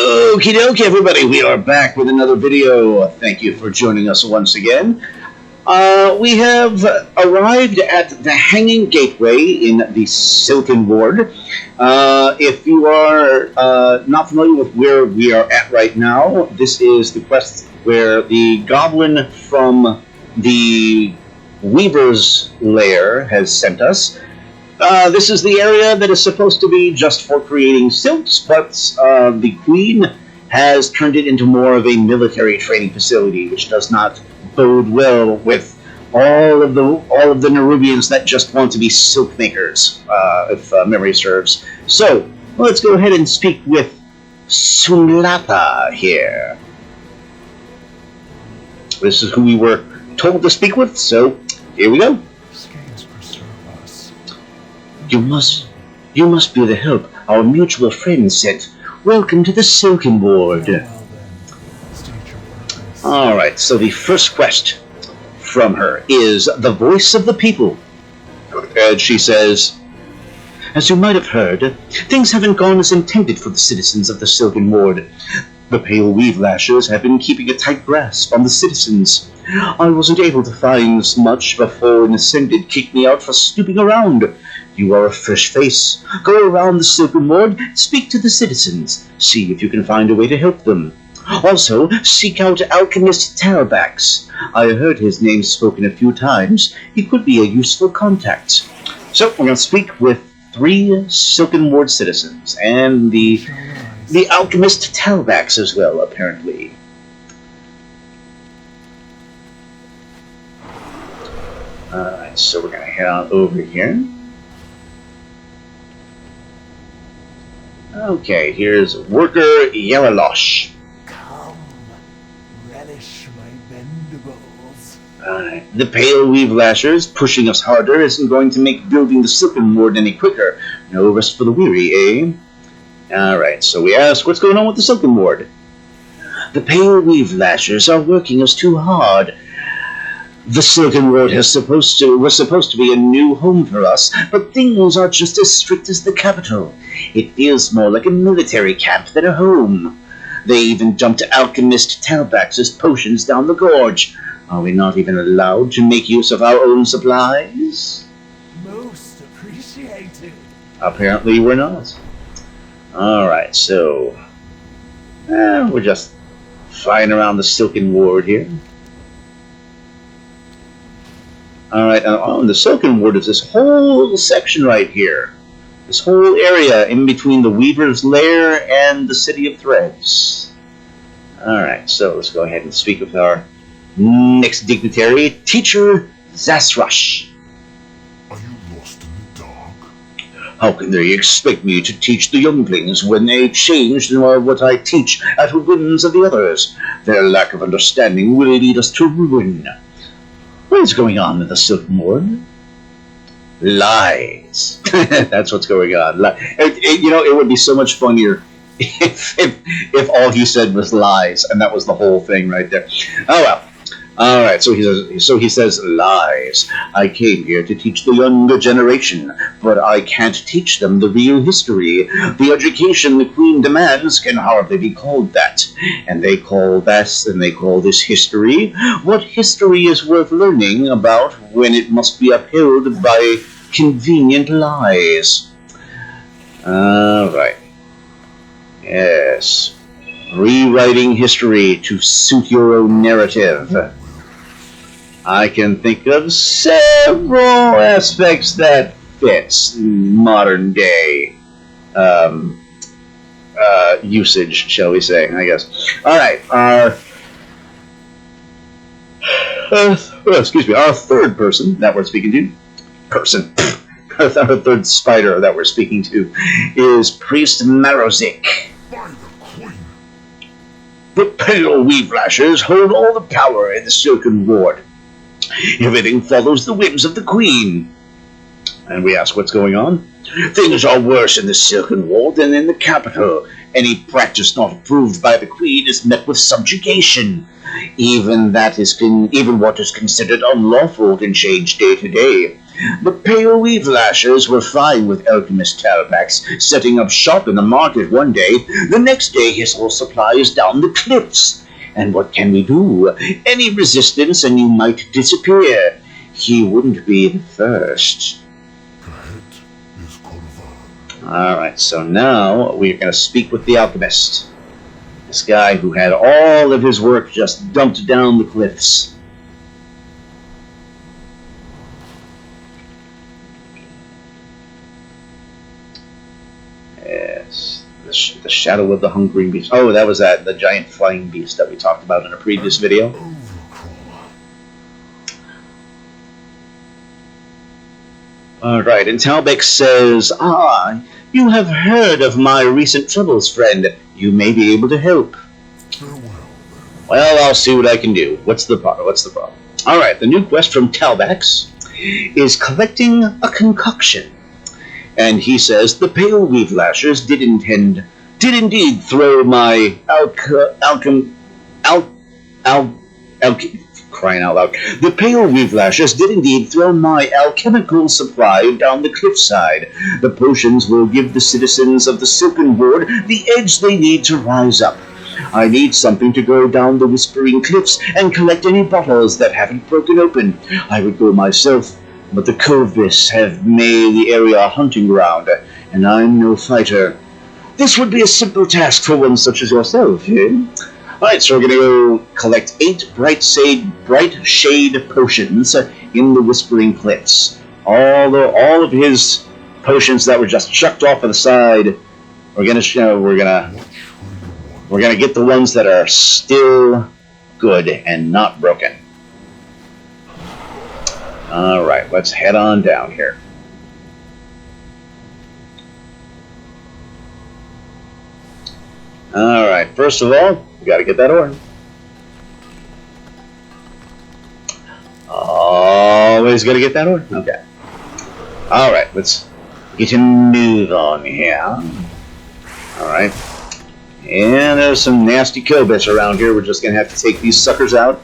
Okie dokie, everybody, we are back with another video. Thank you for joining us once again. We have arrived at the Hanging Gateway in the Silken Ward. If you are not familiar with where we are at right now, this is the quest where the goblin from the Weaver's Lair has sent us. This is the area that is supposed to be just for creating silks, but the Queen has turned it into more of a military training facility, which does not bode well with all of the Nerubians that just want to be silk makers, if memory serves. So let's go ahead and speak with Sulata here. This is who we were told to speak with, so here we go. You must be the help our mutual friend sent. Welcome to the Silken Ward. Alright, so the first quest from her is the voice of the people. And she says, as you might have heard, things haven't gone as intended for the citizens of the Silken Ward. The Pale Weave Lashers have been keeping a tight grasp on the citizens. I wasn't able to find much before an Ascended kicked me out for snooping around. You are a fresh face. Go around the Silken Ward, speak to the citizens, see if you can find a way to help them. Also, seek out Alchemist Talbax. I heard his name spoken a few times. He could be a useful contact. So, we're going to speak with 3 Silken Ward citizens, and the Alchemist Talbax as well, apparently. Alright, so we're going to head on over here. Okay, here's Worker Yelalosh. Come, relish my bendables. Alright, the Pale Weave Lashers pushing us harder isn't going to make building the Silken Ward any quicker. No rest for the weary, eh? Alright, so we ask, what's going on with the Silken Ward? The Pale Weave Lashers are working us too hard. The Silken Ward was supposed to be a new home for us, but things are just as strict as the capital. It feels more like a military camp than a home. They even dumped Alchemist Talbax's potions down the gorge. Are we not even allowed to make use of our own supplies? Most appreciated. Apparently we're not. Alright, so we're just flying around the Silken Ward here. Alright, on the Silken Ward is this whole section right here. This whole area in between the Weaver's Lair and the City of Threads. Alright, so let's go ahead and speak with our next dignitary, Teacher Zasrush. Are you lost in the dark? How can they expect me to teach the younglings when they changed what I teach at the whims of the others? Their lack of understanding will lead us to ruin. What is going on in the Silken Ward? Lies. That's what's going on. It would be so much funnier if all he said was lies, and that was the whole thing right there. Oh well. All right. So he says lies. I came here to teach the younger generation, but I can't teach them the real history. The education the Queen demands can hardly be called that, and they call this history. What history is worth learning about when it must be upheld by convenient lies? All right. Yes. Rewriting history to suit your own narrative. I can think of several aspects that fits modern day usage, shall we say, I guess. Alright, our third person that we're speaking to, our third spider that we're speaking to is Priest Marozik. By the Queen! The Pale Weave Lashers hold all the power in the Silken Ward. Everything follows the whims of the Queen. And we ask what's going on. Things are worse in the Silken Ward than in the capital. Any practice not approved by the Queen is met with subjugation. Even what is considered unlawful can change day to day. The pale weave lashers were fine with Alchemist Talbax setting up shop in the market one day. The next day his whole supply is down the cliffs. And what can we do? Any resistance and you might disappear. He wouldn't be the first. Alright, so now we're going to speak with the Alchemist. This guy who had all of his work just dumped down the cliffs. Yes, the shadow of the hungry beast. Oh, that was the giant flying beast that we talked about in a previous video. Alright, and Talbax says, you have heard of my recent troubles, friend. You may be able to help. Well, I'll see what I can do. What's the problem? Alright, the new quest from Talbax is collecting a concoction. And he says, the pale weave lashers did indeed throw my crying out loud. The pale weave lashers did indeed throw my alchemical supply down the cliffside. The potions will give the citizens of the Silken Ward the edge they need to rise up. I need something to go down the Whispering Cliffs and collect any bottles that haven't broken open. I would go myself, but the Kovis have made the area a hunting ground, and I'm no fighter. This would be a simple task for one such as yourself, eh? Alright, so we're going to go collect 8 bright shade potions in the Whispering Cliffs. All of his potions that were just chucked off of the side, we're going to get the ones that are still good and not broken. Alright, let's head on down here. Alright, first of all, we gotta get that ore. Always gotta get that ore. Okay. Alright, let's get a move on here. Alright. And there's some nasty Kobits around here. We're just gonna have to take these suckers out.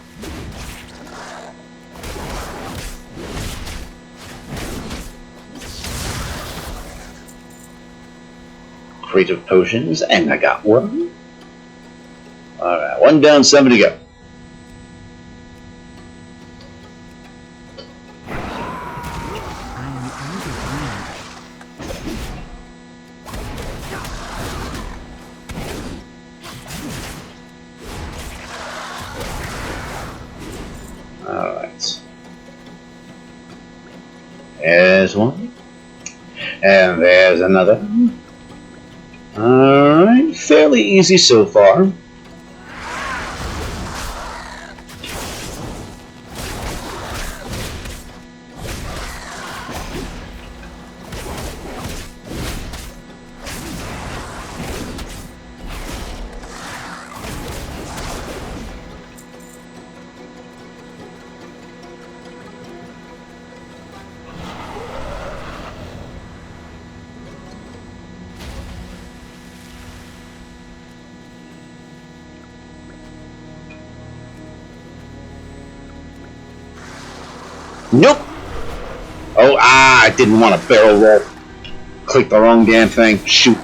Crate of potions, and I got one. Alright, one down, 7 to go. Alright. There's one. And there's another. Alright, fairly easy so far. Nope. Oh, I didn't want to barrel roll. Clicked the wrong damn thing. Shoot.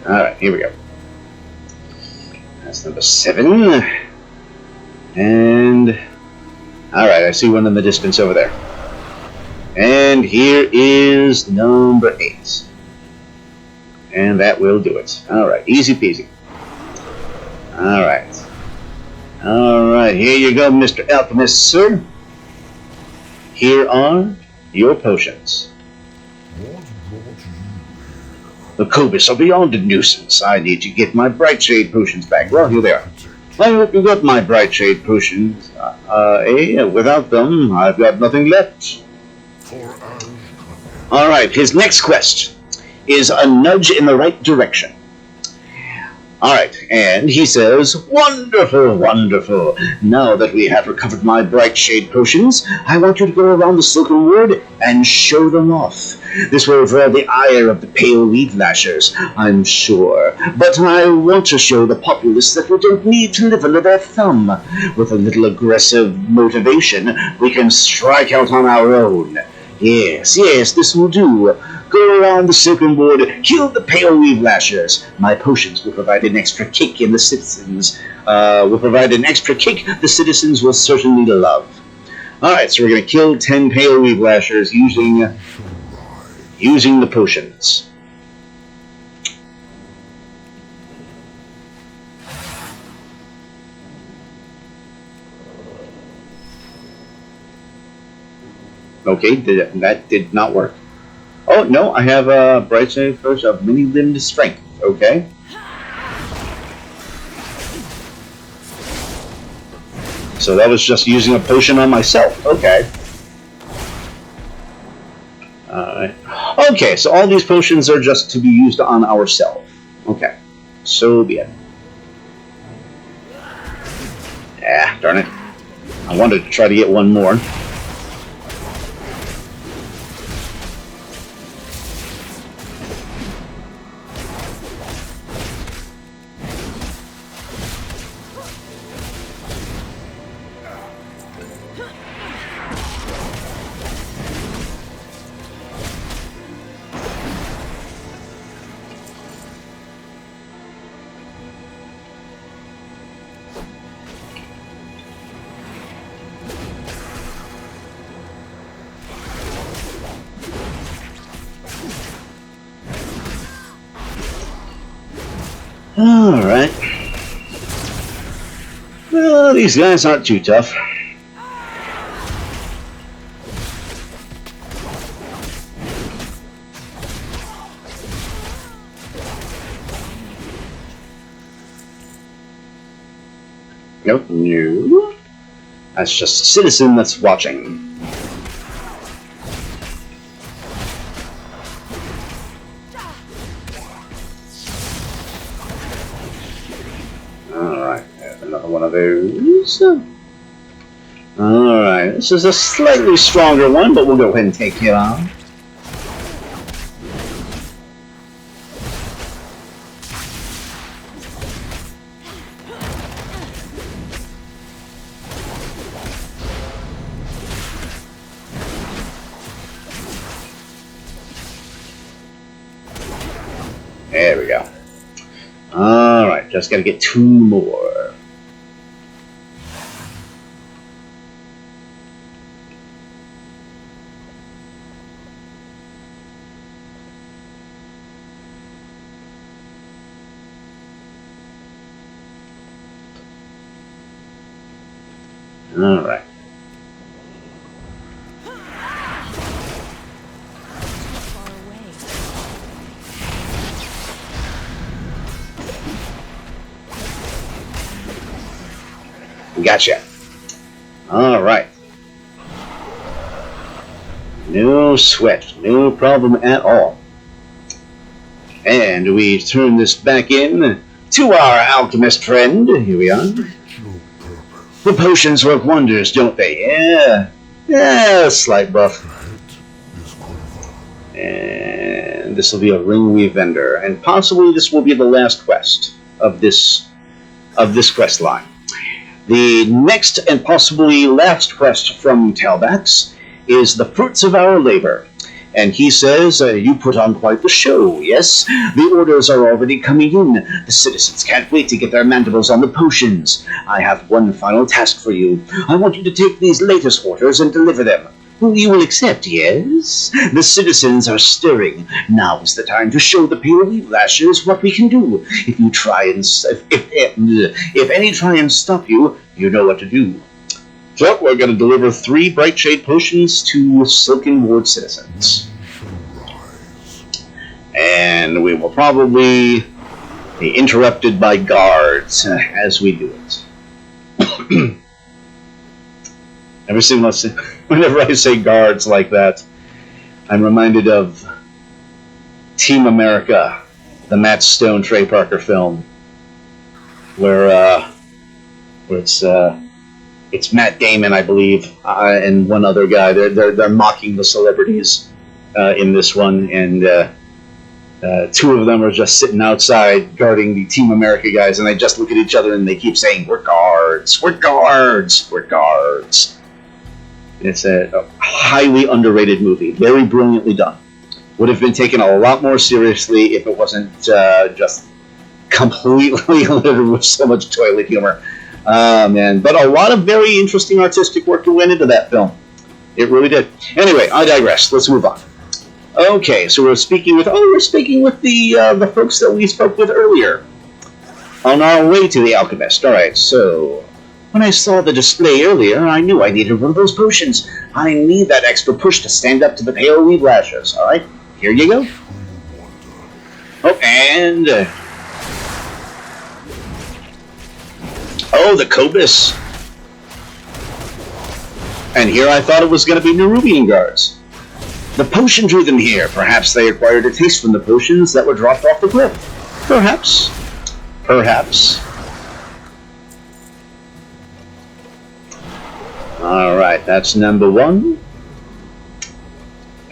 Alright, here we go. That's number 7. And... alright, I see one in the distance over there. And here is number 8. And that will do it. Alright, easy peasy. Alright. Alright, here you go, Mr. Alchemist, sir. Here are your potions. The Kobis are beyond a nuisance. I need to get my bright shade potions back. Well, here they are. I hope you got my bright shade potions. Without them, I've got nothing left. Alright, his next quest is a nudge in the right direction. Alright, and he says, wonderful, wonderful. Now that we have recovered my bright shade potions, I want you to go around the Silken Ward and show them off. This will draw the ire of the pale weed lashers, I'm sure. But I want to show the populace that we don't need to live under their thumb. With a little aggressive motivation, we can strike out on our own. Yes, this will do. Go around the Silken Board, kill the pale weave lashers. My potions will provide an extra kick in the citizens. The citizens will certainly love. Alright, so we're going to kill 10 pale weave lashers using the potions. Okay, that did not work. Oh, no, I have a bright side first of many-limbed strength. Okay. So that was just using a potion on myself. Okay. Alright. Okay, so all these potions are just to be used on ourselves. Okay. So be it. Ah, darn it. I wanted to try to get one more. Alright. Well, these guys aren't too tough. Nope, no. That's just a citizen that's watching. Alright, another one of those. Alright, this is a slightly stronger one, but we'll go ahead and take it on. There we go. Alright, just gotta get 2 more. Alright. Gotcha. Alright. No sweat. No problem at all. And we turn this back in to our alchemist friend. Here we are. The potions work wonders, don't they? Yeah, slight buff. And this will be a ringweave vendor. And possibly this will be the last quest of this quest line. The next and possibly last quest from Talbax is the fruits of our labor. And he says, you put on quite the show, yes? The orders are already coming in. The citizens can't wait to get their mandibles on the potions. I have one final task for you. I want you to take these latest orders and deliver them. You will accept, yes? The citizens are stirring. Now is the time to show the pale weave lashers what we can do. If any try and stop you, you know what to do. So we're going to deliver 3 bright shade potions to Silken Ward citizens. And we will probably be interrupted by guards as we do it. Whenever I say guards like that, I'm reminded of Team America, the Matt Stone, Trey Parker film. where it's Matt Damon, I believe, and one other guy. They're mocking the celebrities in this one, and two of them are just sitting outside guarding the Team America guys, and they just look at each other and they keep saying, "We're guards, we're guards, we're guards." It's a highly underrated movie, very brilliantly done. Would have been taken a lot more seriously if it wasn't just completely littered with so much toilet humor. Man, but a lot of very interesting artistic work went into that film. It really did. Anyway, I digress. Let's move on. Okay, so we're speaking with the folks that we spoke with earlier on our way to the Alchemist. All right, so when I saw the display earlier, I knew I needed one of those potions. I need that extra push to stand up to the pale weed lashes. All right, here you go. Oh, and the Cobus. And here I thought it was going to be Nerubian guards. The potion drew them here. Perhaps they acquired a taste from the potions that were dropped off the cliff. Perhaps. Perhaps. Alright, that's number one.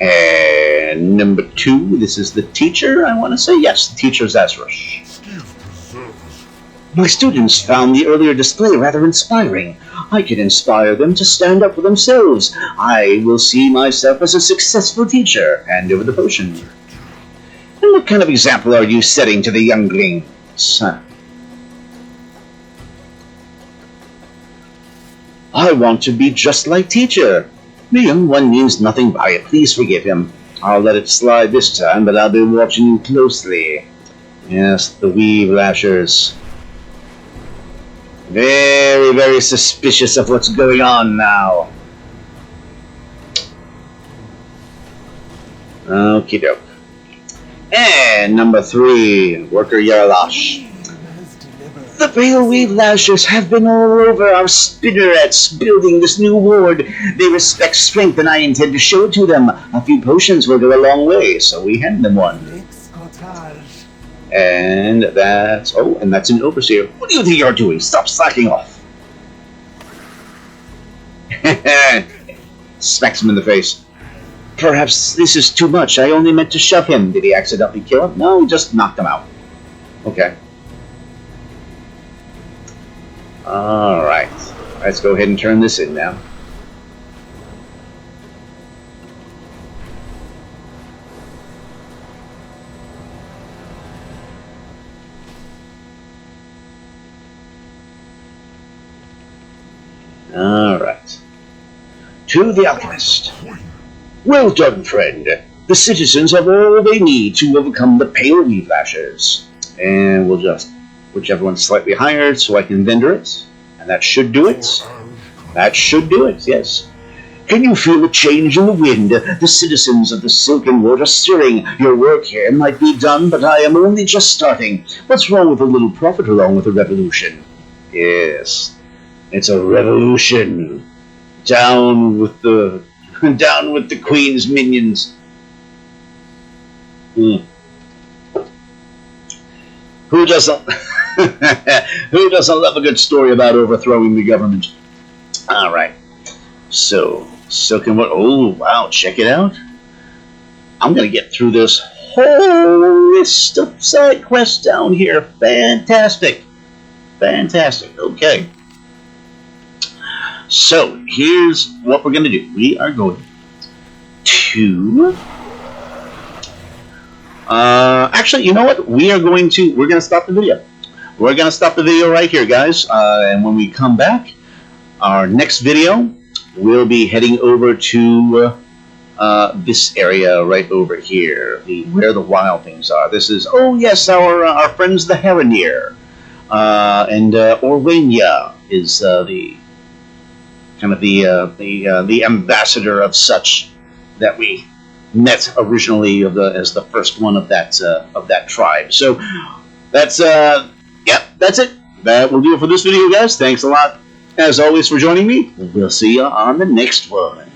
And number two, this is the teacher, I want to say. Yes, the teacher's Azrush. My students found the earlier display rather inspiring. I can inspire them to stand up for themselves. I will see myself as a successful teacher. Hand over the potion. And what kind of example are you setting to the younglings? I want to be just like teacher. The young one means nothing by it. Please forgive him. I'll let it slide this time, but I'll be watching you closely. Yes, the weave lashers. Very, very suspicious of what's going on now. Okie doke. And number three, Worker Yarlash. The pale weave lashers have been all over our spinnerets building this new ward. They respect strength, and I intend to show it to them. A few potions will go a long way, so we hand them one. And that's an overseer. What do you think you're doing? Stop slacking off. Smacks him in the face. Perhaps this is too much. I only meant to shove him. Did he accidentally kill him? No, he just knocked him out. Okay. Alright. Let's go ahead and turn this in now. Alright. To the Alchemist. Well done, friend. The citizens have all they need to overcome the pale weave lashers. And we'll just whichever one's slightly higher so I can vendor it. And that should do it. That should do it, yes. Can you feel the change in the wind? The citizens of the Silken Ward are stirring. Your work here might be done, but I am only just starting. What's wrong with a little profit along with a revolution? Yes, it's a revolution. Down with the Queen's minions. Who doesn't? Who doesn't love a good story about overthrowing the government? All right. So, Silken Ward. Oh, wow. Check it out. I'm going to get through this whole list of side quests down here. Fantastic. Fantastic. Okay. So, here's what we're going to do. We are going to... actually, you know what? We're going to stop the video. We're going to stop the video right here, guys. And when we come back, our next video, we'll be heading over to this area right over here, where the wild things are. This is, oh yes, our friends the Heronir. And Orwenia is the ambassador of such that we met originally as the first one of that tribe. So that's that's it. That will do it for this video, guys. Thanks a lot, as always, for joining me. We'll see you on the next one.